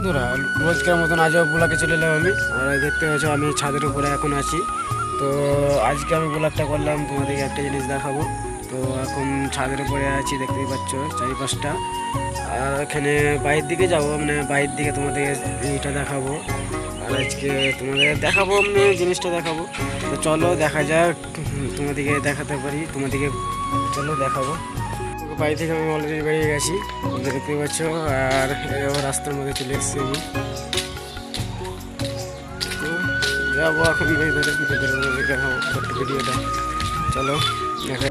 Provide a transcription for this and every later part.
বন্ধুরা, রোজকার মতন আজও ব্লগে চলে এলাম আমি। আর দেখতে পাচ্ছ আমি ছাদের উপরে এখন আছি। তো আজকে আমি ব্লগটা করলাম, তোমাদেরকে একটা জিনিস দেখাবো। তো এখন ছাদের উপরে আছি, দেখতেই পাচ্ছ চারিপাশটা। আর এখানে বাইরের দিকে যাবো, মানে বাইরের দিকে তোমাদেরকে এইটা দেখাবো। আর আজকে তোমাদের দেখাবো, আমি জিনিসটা দেখাবো। তো চলো দেখা যাক, তোমাদেরকে দেখাতে পারি, তোমাদেরকে চলো দেখাবো। বাড়ি থেকে আমি অলরেডি বেরিয়ে গেছি, দেখতে পাচ্ছ। আর রাস্তার মধ্যে চলে এসেছি আমি। তো যাবো এখন ভিডিওটা, চলো দেখা।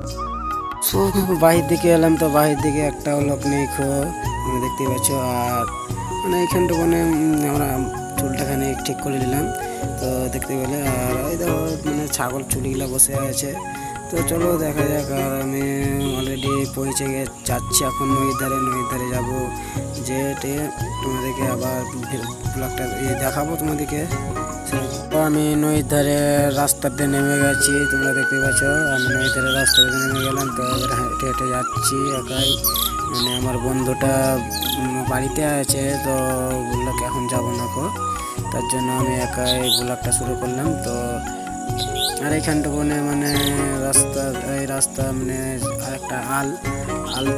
সো বাহির দিকে এলাম, তো বাহির দিকে একটা লোক নেই, তুমি দেখতে পাচ্ছ। আর মানে এইখানটা মানে আমরা চুলটাখানে ঠিক করে নিলাম, তো দেখতে পেলে। আর ওই দেখো মানে ছাগল চুলগুলা বসে আছে। তো চলো দেখা যাক। আর আমি অলরেডি পৌঁছে যাচ্ছি এখন নদীর ধারে যাবো, যে তোমাদেরকে আবার ব্লগটা দেখাবো তোমাদেরকে। আমি নদীর ধারে রাস্তাতে নেমে গেছি, তোমরা দেখতে পাচ্ছ। আমি নদীর ধারে রাস্তাতে নেমে গেলাম, তো এবার হেঁটে হেঁটে যাচ্ছি একাই। মানে আমার বন্ধুটা বাড়িতে আছে, তো বললো এখন যাবো না কো, তার জন্য আমি একাই ব্লগটা শুরু করলাম। তো আর এইখানটুকু মানে রাস্তা মানে আরেকটা আল,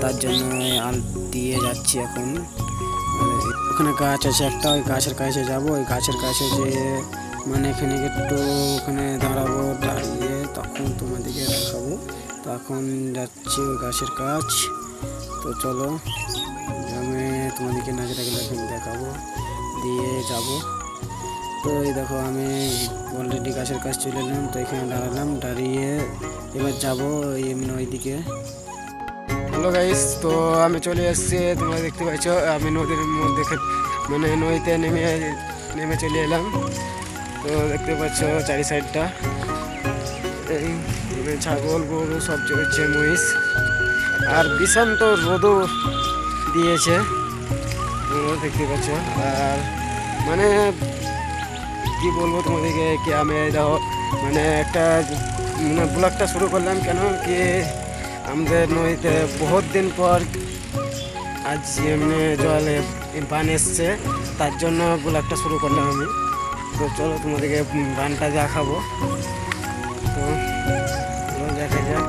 তার জন্য আল দিয়ে যাচ্ছি এখন। ওখানে গাছ আছে একটা, ওই গাছের কাছে যাব। ওই গাছের কাছে যে মানে এখানে একটু ওখানে দাঁড়াবো, দাঁড়িয়ে তখন তোমাদেরকে দেখাবো। তো এখন যাচ্ছি ওই গাছের কাছ। তো চলো আমি তোমাদেরকে নাচটাগুলো এখন দেখাবো, দিয়ে যাব। তো এই দেখো আমি অলরেডি গাছের কাছে চলে এলাম, তো এখানে দাঁড়ালাম, দাঁড়িয়ে এবার যাবো এমনি ওইদিকে। হ্যালো গাইস, তো আমি চলে এসেছি, তোমরা দেখতে পাচ্ছ। আমি নদীর মধ্যে মানে নদীতে নেমে চলে এলাম। তো দেখতে পাচ্ছ চারি সাইডটা এই ছাগল গরু সব চলছে, মহিষ। আর ভীষণ তো রোদও দিয়েছে, তোমরা দেখতে পাচ্ছ। আর মানে কি বলবো তোমাদেরকে, কি আমি দেখো মানে একটা মানে ব্লগটা শুরু করলাম কেন কি, আমাদের নদীতে বহুত দিন পর আজ এমনি জলে বান এসছে, তার জন্য ব্লগটা শুরু করলাম আমি। তো চলো তোমাদেরকে বানটা দেখাবো। তো দেখা যাক।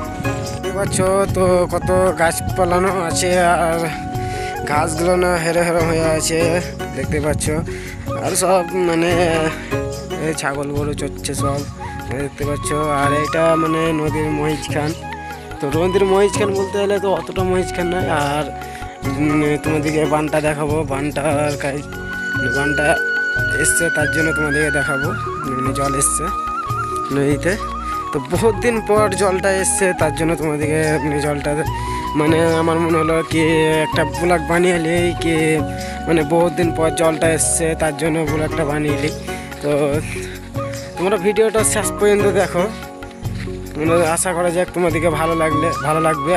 দেখতে পাচ্ছ তো কত গাছপালানো আছে, আর ঘাসগুলো না হেরে হয়ে আছে, দেখতে পাচ্ছ। আর সব মানে ছাগল গরু চড়ছে সব, দেখতে পাচ্ছ। আর এটা মানে নদীর মহিষখান। তো নদীর মহিষখান বলতে গেলে তো অতটা মহিষখান নয়। আর তোমাদেরকে বানটা দেখাবো, বানটা এসছে, তার জন্য তোমাদেরকে দেখাবো। জল এসছে নদীতে, তো বহুত দিন পর জলটা এসছে, তার জন্য তোমাদেরকে জলটা মানে আমার মনে হলো কি একটা ব্লগ বানিয়ে নিই, কি মানে বহুত দিন পর জলটা এসছে, তার জন্য ব্লগটা বানিয়ে নিই। তো তোমরা ভিডিওটা শেষ পর্যন্ত দেখো, আশা করা যাক তোমাদেরকে ভালো লাগবে।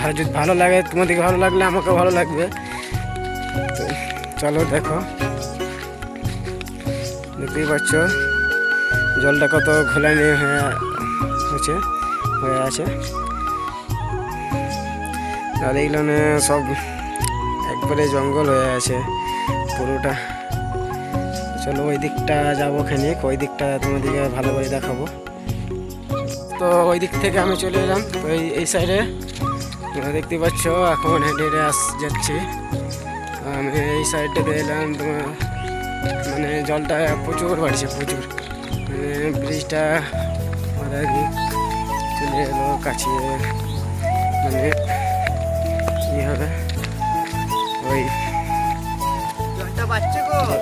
আর যদি ভালো লাগে, তোমাদেরকে ভালো লাগলে আমাকে ভালো লাগবে। তো চলো দেখো, দেখতেই পাচ্ছ জলটা কত ঘোলানি হয়ে আছে। আর এইগুলো সব একবারে জঙ্গল হয়ে আছে পুরোটা। চলো ওই দিকটা যাবো, খানিক ওই দিকটা তোমাদেরকে ভালো করে দেখাবো। তো ওই দিক থেকে আমি চলে এলাম, তো এই সাইডে দেখতে পাচ্ছ এখন হেঁটে যাচ্ছি। আমি এই সাইডটাতে এলাম, তোমার মানে জলটা প্রচুর বাড়ছে, প্রচুর। মানে ব্রিজটা মাথায় চলে এলো কাছে, মানে কি হবে ওই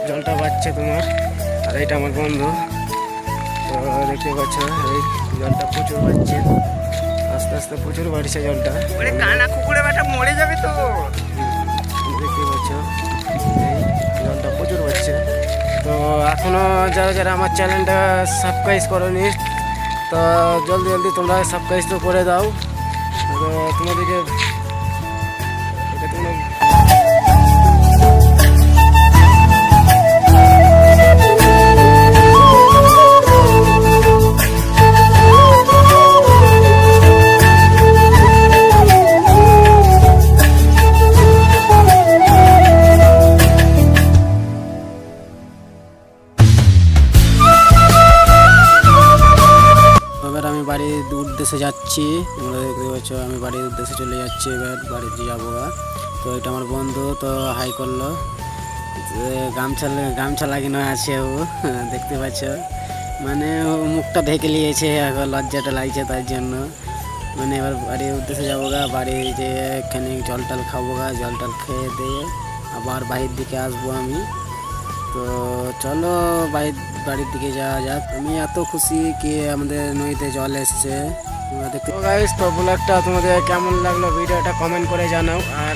জলটা বাড়ছে তোমার। আর এইটা আমার বন্ধু, তো দেখতে পাচ্ছ এই জলটা প্রচুর বাড়ছে, আস্তে আস্তে প্রচুর বাড়ছে জলটা। কানা কুকুরে বাটা মরে যাবে তো, দেখতে পাচ্ছ এই জলটা প্রচুর বাড়ছে। তো এখনো যারা আমার চ্যানেলটা সাবস্ক্রাইব করোনি, তো জলদি তোমরা সাবস্ক্রাইব তো করে দাও। তো তোমাদেরকে উদ্দেশ্যে যাচ্ছি। তোমরা দেখতে পাচ্ছ আমি বাড়ির উদ্দেশ্যে চলে যাচ্ছি, এবার বাড়িতে যাবো। তো এটা আমার বন্ধু, তো হাই করলো, গামছা লাগানো আছে ও, দেখতে পাচ্ছ। মানে ও মুখটা ঢেকে নিয়েছে, এখন লজ্জাটা লাগছে তার জন্য। মানে এবার বাড়ির উদ্দেশ্যে যাবো গা, বাড়ি যে এখানে জল টল খাবো গা, জল টল খেয়ে দিয়ে আবার বাড়ির দিকে আসবো আমি। তো চলো বাড়ির দিকে যাওয়া যাক। আমি এত খুশি কি আমাদের নদীতে জল এসছে, তোমরা দেখতে। তো গাইস, তো ব্লগটা তোমাদের কেমন লাগলো ভিডিওটা কমেন্ট করে জানাও। আর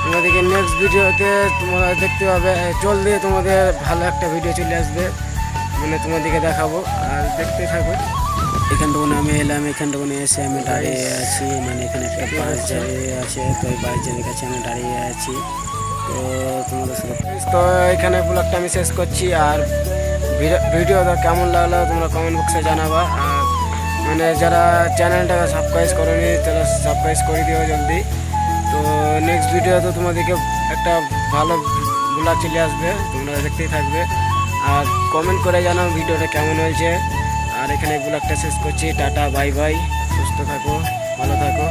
তোমাদেরকে নেক্সট ভিডিওতে তোমরা দেখতে পাবে, জলদি তোমাদের ভালো একটা ভিডিও চলে আসবে, মানে তোমাদেরকে দেখাবো, আর দেখতে থাকবে। এখানটুকুনে আমি এলাম, এখানটুকুনে এসে আমি দাঁড়িয়ে আছি, মানে এখানে একটা বাস দাঁড়িয়ে আছে, তো এই বাসের কাছে আমি দাঁড়িয়ে আছি। তো তোমাদের সাথে তো এখানে ব্লগটা আমি শেষ করছি। আর ভিডিওটা কেমন লাগলো তোমরা কমেন্ট বক্সে জানাবা। আর মানে যারা চ্যানেলটাকে সাবস্ক্রাইব করোনি তারা সাবস্ক্রাইব করে দিও জলদি। তো নেক্সট ভিডিওতে তোমাদেরকে একটা ভালো ব্লগ চলে আসবে, তোমরা দেখতেই থাকবে। আর কমেন্ট করে জানাও ভিডিওটা কেমন হয়েছে। আর এখানে ব্লগটা শেষ করছি। টাটা, বাই বাই, সুস্থ থাকো, ভালো থাকো।